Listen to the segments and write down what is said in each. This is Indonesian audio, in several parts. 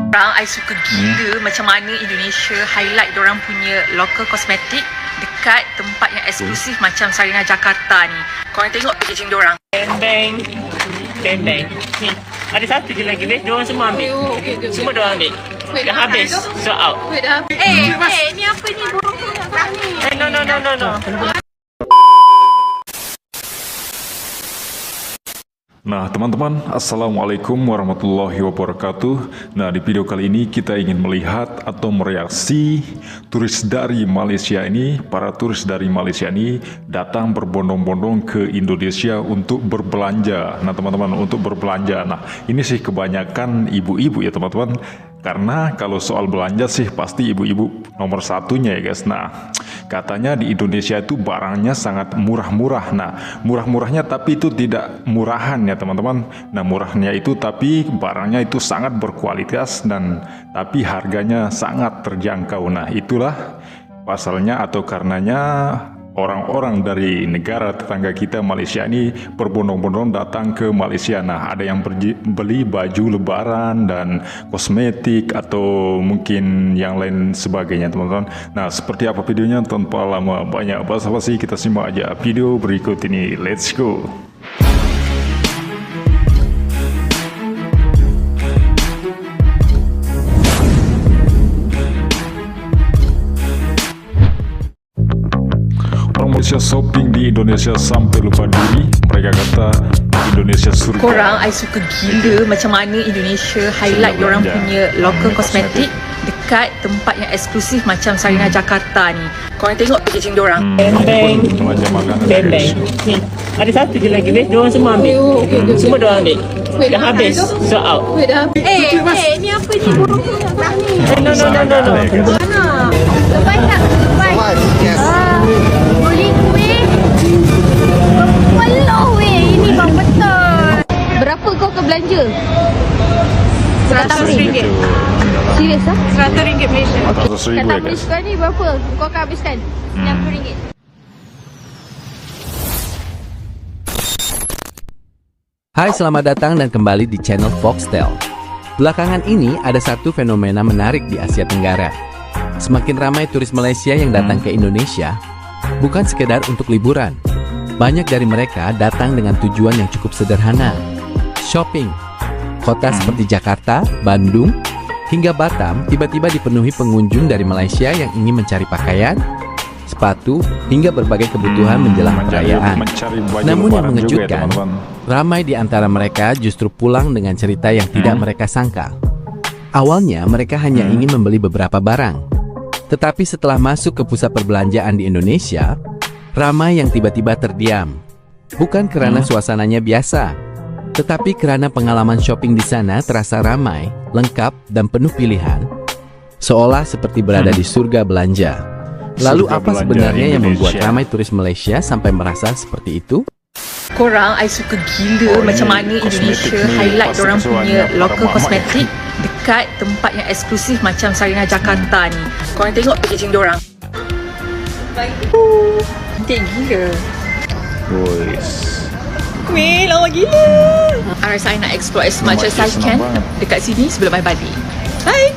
Orang I suka gila macam mana Indonesia highlight dorang punya local cosmetic dekat tempat yang eksklusif macam Sarina Jakarta ni. Korang tengok packaging dorang. Bang. Ni. Ada satu je lagi, weh. Diorang semua ambil. Semua diorang ambil. Dah habis. So out. Ni apa ni? No. Nah teman-teman, Assalamualaikum warahmatullahi wabarakatuh. Nah di video kali ini kita ingin melihat atau mereaksi turis dari Malaysia ini. Para turis dari Malaysia ini datang berbondong-bondong ke Indonesia untuk berbelanja. Nah teman-teman, untuk berbelanja. Nah ini sih kebanyakan ibu-ibu ya teman-teman. Karena kalau soal belanja sih pasti ibu-ibu nomor satunya ya guys. Nah katanya di Indonesia itu barangnya sangat murah-murah. Nah murah-murahnya tapi itu tidak murahan ya teman-teman. Nah murahnya itu tapi barangnya itu sangat berkualitas dan tapi harganya sangat terjangkau. Nah itulah pasalnya atau karenanya orang-orang dari negara tetangga kita Malaysia ini berbondong-bondong datang ke Malaysia. Nah ada yang beli baju lebaran dan kosmetik atau mungkin yang lain sebagainya teman-teman. Nah seperti apa videonya tanpa lama banyak basa-basi, kita simak aja video berikut ini. Let's go. Malaysia shopping di Indonesia sampai lupa diri. Mereka kata Indonesia surga. Korang I suka gila macam mana Indonesia highlight dorang punya local cosmetic dekat tempat yang eksklusif macam Sarina Jakarta ni. Korang tengok packaging dorang. Bang. Ni. Ada satu je lagi, weh. Diorang semua ambil. Semua diorang ambil. Dah habis. So out. Ni apa ni? No. Lepas tak? Boleh kuih. Walau weh, ini bang betul. Berapa kau ke belanja? RM100. Serius ah? RM100 Malaysia. Kata Malaysia ni berapa kau akan habiskan? RM60. Hai, selamat datang dan kembali di channel Foxtel. Belakangan ini ada satu fenomena menarik di Asia Tenggara. Semakin ramai turis Malaysia yang datang ke Indonesia, bukan sekedar untuk liburan. Banyak dari mereka datang dengan tujuan yang cukup sederhana. Shopping. Kota seperti Jakarta, Bandung, hingga Batam tiba-tiba dipenuhi pengunjung dari Malaysia yang ingin mencari pakaian, sepatu, hingga berbagai kebutuhan menjelang perayaan. Namun yang mengejutkan, ramai di antara mereka justru pulang dengan cerita yang tidak mereka sangka. Awalnya mereka hanya ingin membeli beberapa barang. Tetapi setelah masuk ke pusat perbelanjaan di Indonesia, ramai yang tiba-tiba terdiam. Bukan karena suasananya biasa, tetapi karena pengalaman shopping di sana terasa ramai, lengkap, dan penuh pilihan. Seolah seperti berada di surga belanja. Lalu apa sebenarnya yang membuat ramai turis Malaysia sampai merasa seperti itu? Korang I suka gila macam mana Indonesia highlight dorang punya local cosmetic dekat tempat yang eksklusif macam Sarina Jakarta ni. Korang tengok packaging dorang. Cantik gila. Weh, lawa gila. I rasa I nak explore as much as I can dekat sini sebelum I balik. Bye.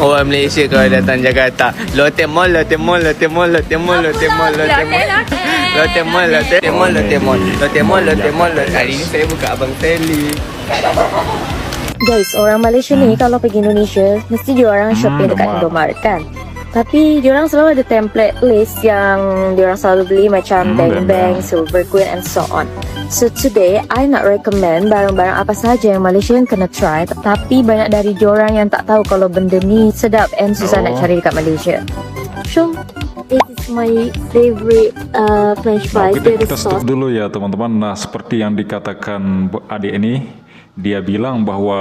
Orang Malaysia kalau datang Jakarta, Lotte Mall. Hari ni saya buka Abang Sally. Guys, orang Malaysia ni kalau pergi Indonesia mesti diorang shopping dekat Indomaret kan. Tapi diorang selalu ada template list yang diorang selalu beli macam Bang Bang, Silver Queen and so on. So today, I nak recommend barang-barang apa saja yang Malaysia yang kena try. Tapi banyak dari diorang yang tak tahu kalau benda ni sedap and susah nak cari dekat Malaysia. So, this is my favorite French fries. Kita stop dulu ya teman-teman. Nah seperti yang dikatakan adik ini, dia bilang bahwa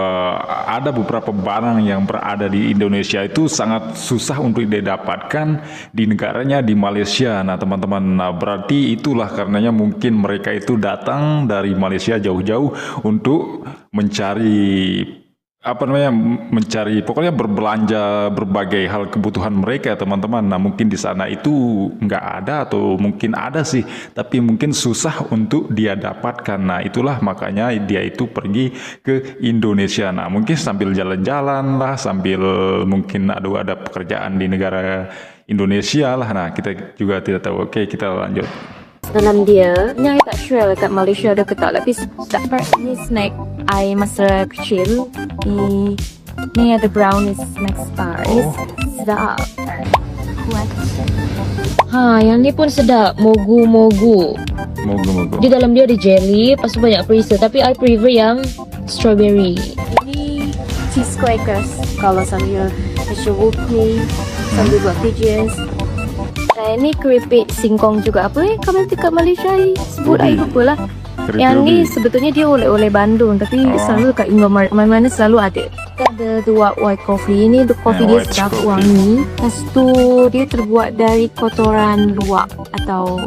ada beberapa barang yang berada di Indonesia itu sangat susah untuk didapatkan di negaranya, di Malaysia. Nah teman-teman, nah berarti itulah karenanya mungkin mereka itu datang dari Malaysia jauh-jauh untuk mencari apa namanya, mencari, pokoknya berbelanja berbagai hal kebutuhan mereka teman-teman. Nah mungkin di sana itu nggak ada atau mungkin ada sih, tapi mungkin susah untuk dia dapatkan. Nah itulah makanya dia itu pergi ke Indonesia. Nah mungkin sambil jalan-jalan lah, sambil mungkin ada pekerjaan di negara Indonesia lah. Nah kita juga tidak tahu. Oke, kita lanjut. Dalam dia, ni I tak sure kat Malaysia ada ke tak, tapi dapat ni snack I masa kecil. Ni ada brownies snack star. Ni sedap. Kuat. Yang ni pun sedap, mogu-mogu. Mogu-mogu. Di dalam dia ada jelly, lepas tu banyak perisa, tapi I prefer yang strawberry. Ini cheese crackers. Kalau sambil macam whoopie, sambil buat pigeons. Ini keripik singkong juga. Apa kalau dekat Malaysia sebut I lupa lah. Yang ni sebetulnya dia oleh-oleh Bandung, tapi selalu kat Indomaret mana-mana selalu ada. Kita ada the white coffee. Ini the coffee dia sedap, wangi. Lepas tu dia terbuat dari kotoran luwak atau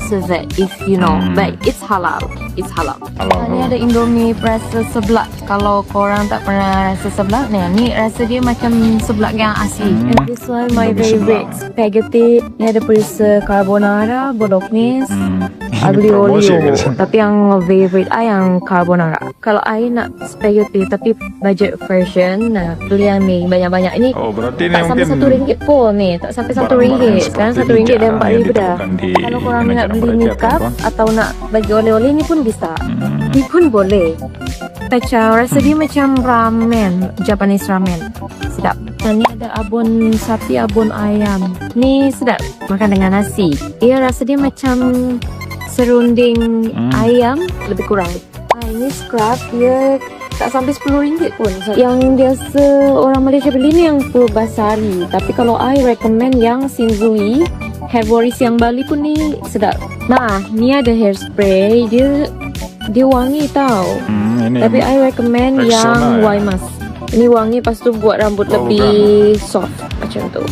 civet, if you know. But it's halal. It's halal. Ini ada Indomie rasa seblak. Kalau korang tak pernah rasa seblak, ni rasa dia macam seblak yang asli. And this one my favorite, spaghetti. Ni ada perisa carbonara, bolognese. I beli olio, tapi yang favorite I yang carbonara. Kalau I nak spaghetti tapi budget version, beli yang ni banyak-banyak. Ini berarti tak sampai RM1 pun ni, tak sampai RM1. Sekarang RM1 dan RM4 dah. Kalau korang nak beli ni cup atau nak bagi oleh-oleh ni pun bisa. Ni pun boleh. Macam rasa dia macam ramen, Japanese ramen. Sedap. Dan ni ada abon sapi, abon ayam. Ni sedap makan dengan nasi. Dia rasa dia macam serunding ayam lebih kurang. Ini scrub dia tak sampai RM10 pun. Yang biasa orang Malaysia beli ni yang Purbasari. Tapi kalau I recommend yang Shinzui, Herboris yang Bali pun ni sedap. Nah, ni ada hairspray. Dia wangi tau. Tapi I recommend yang Waimas. Ini wangi, lepas tu buat rambut lebih soft macam tu.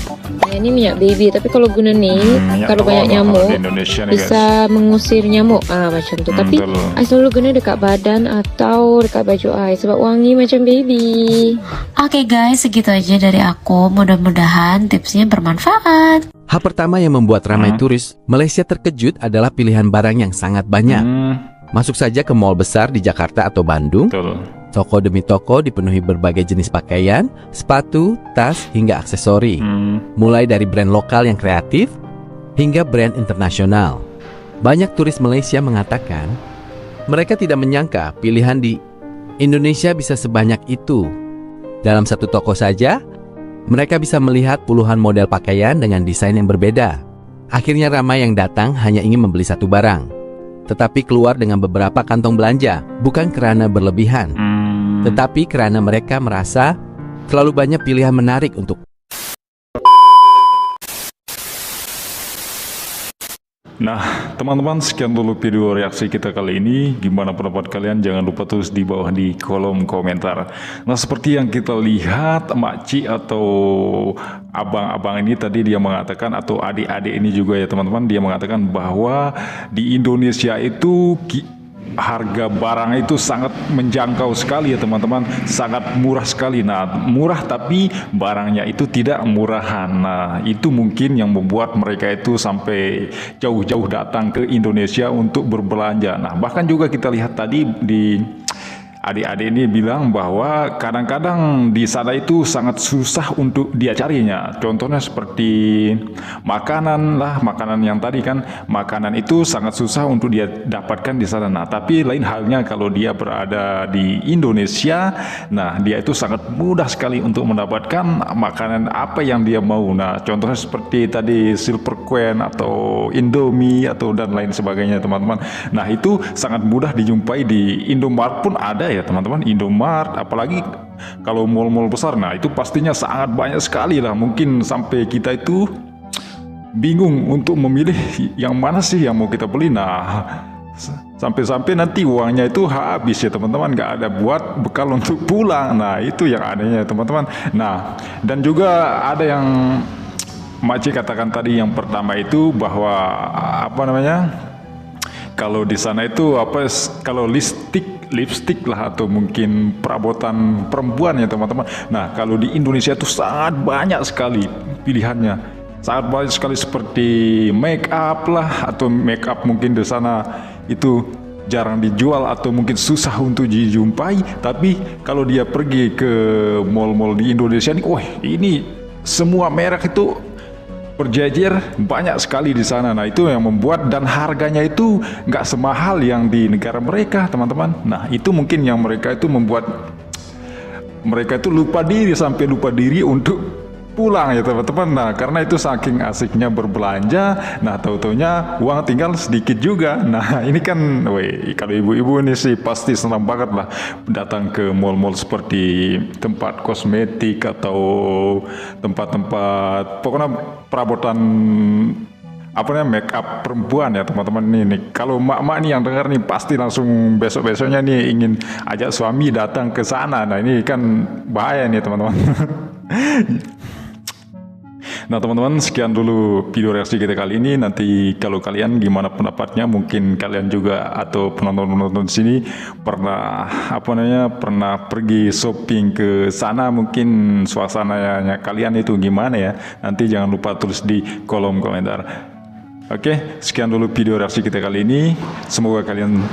Ini minyak baby, tapi kalau guna ni kalau banyak nyamuk bisa mengusir nyamuk macam tu. Tapi I selalu guna dekat badan atau dekat baju I sebab wangi macam baby. Okay guys, segitu aja dari aku. Mudah-mudahan tipsnya bermanfaat. Hal pertama yang membuat ramai turis Malaysia terkejut adalah pilihan barang yang sangat banyak. Masuk saja ke mall besar di Jakarta atau Bandung. Toko demi toko dipenuhi berbagai jenis pakaian, sepatu, tas, hingga aksesori. Mulai dari brand lokal yang kreatif, hingga brand internasional. Banyak turis Malaysia mengatakan, mereka tidak menyangka pilihan di Indonesia bisa sebanyak itu. Dalam satu toko saja, mereka bisa melihat puluhan model pakaian dengan desain yang berbeda. Akhirnya ramai yang datang hanya ingin membeli satu barang, tetapi keluar dengan beberapa kantong belanja, bukan karena berlebihan, tetapi karena mereka merasa terlalu banyak pilihan menarik untuk. Nah, teman-teman, sekian dulu video reaksi kita kali ini. Gimana pendapat kalian? Jangan lupa tulis di bawah di kolom komentar. Nah, seperti yang kita lihat, makcik atau abang-abang ini tadi dia mengatakan, atau adik-adik ini juga ya teman-teman, dia mengatakan bahwa di Indonesia itu harga barang itu sangat menjangkau sekali ya teman-teman, sangat murah sekali. Nah, murah tapi barangnya itu tidak murahan. Nah, itu mungkin yang membuat mereka itu sampai jauh-jauh datang ke Indonesia untuk berbelanja. Nah, bahkan juga kita lihat tadi di adik-adik ini bilang bahwa kadang-kadang di sana itu sangat susah untuk dia carinya. Contohnya seperti makanan lah, makanan yang tadi kan, makanan itu sangat susah untuk dia dapatkan di sana. Nah, tapi lain halnya kalau dia berada di Indonesia, nah dia itu sangat mudah sekali untuk mendapatkan makanan apa yang dia mau. Nah, contohnya seperti tadi Silver Queen atau Indomie atau dan lain sebagainya teman-teman. Nah, itu sangat mudah dijumpai di Indomaret pun ada ya teman-teman, Indomaret, apalagi kalau mall-mall besar, nah itu pastinya sangat banyak sekali lah. Mungkin sampai kita itu bingung untuk memilih yang mana sih yang mau kita beli. Nah, sampai-sampai nanti uangnya itu habis ya teman-teman, nggak ada buat bekal untuk pulang. Nah, itu yang anehnya teman-teman. Nah, dan juga ada yang makcik katakan tadi, yang pertama itu bahwa apa namanya, kalau di sana itu apa, kalau lipstick lah atau mungkin perabotan perempuan ya teman-teman. Nah kalau di Indonesia itu sangat banyak sekali pilihannya, sangat banyak sekali seperti make up lah, atau make up mungkin di sana itu jarang dijual atau mungkin susah untuk dijumpai. Tapi kalau dia pergi ke mall-mall di Indonesia nih, wah ini semua merek itu berjejer banyak sekali di sana. Nah itu yang membuat, dan harganya itu nggak semahal yang di negara mereka teman-teman. Nah itu mungkin yang mereka itu membuat mereka itu lupa diri, sampai lupa diri untuk pulang ya teman-teman. Nah karena itu saking asiknya berbelanja, nah tahu-taunya uang tinggal sedikit juga. Nah ini kan, kalau ibu-ibu ini sih pasti senang banget lah datang ke mall-mall seperti tempat kosmetik atau tempat-tempat pokoknya perabotan make up perempuan ya teman-teman. Nih kalau mak-mak nih yang dengar nih pasti langsung besok-besoknya nih ingin ajak suami datang ke sana. Nah ini kan bahaya nih teman-teman. Nah teman-teman, sekian dulu video reaksi kita kali ini. Nanti kalau kalian gimana pendapatnya, mungkin kalian juga atau penonton-penonton sini pernah pernah pergi shopping ke sana, mungkin suasananya kalian itu gimana ya. Nanti jangan lupa tulis di kolom komentar. Oke, sekian dulu video reaksi kita kali ini. Semoga kalian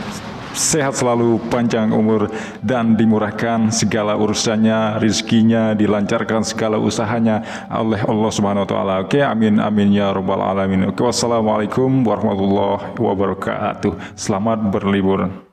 sehat selalu, panjang umur, dan dimurahkan segala urusannya, rezekinya, dilancarkan segala usahanya oleh Allah Subhanahu wa taala. Oke, amin amin ya rabbal alamin. Oke, wassalamualaikum warahmatullahi wabarakatuh. Selamat berlibur.